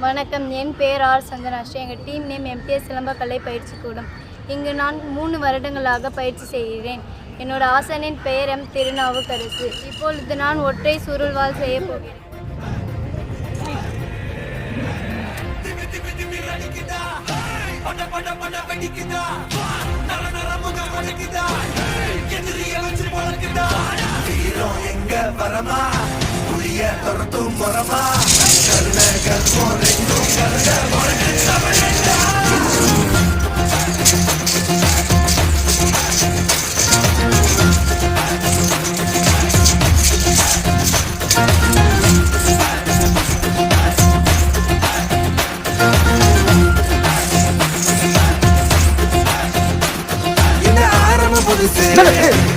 வணக்கம், என் பெயர் ஆர் சந்தனாஸ்ரீ. எங்கள் டீம் நேம் எம்டிஎஸ் சிலம்ப கலை பயிற்சி கூடம். இங்கு நான் 3 வருடங்களாக பயிற்சி செய்கிறேன். என்னோட ஆசானின் பெயர் எம் திருநாவுக்கரசு. இப்பொழுது நான் ஒற்றை சுருள்வாள் செய்ய போகிறேன். Hey!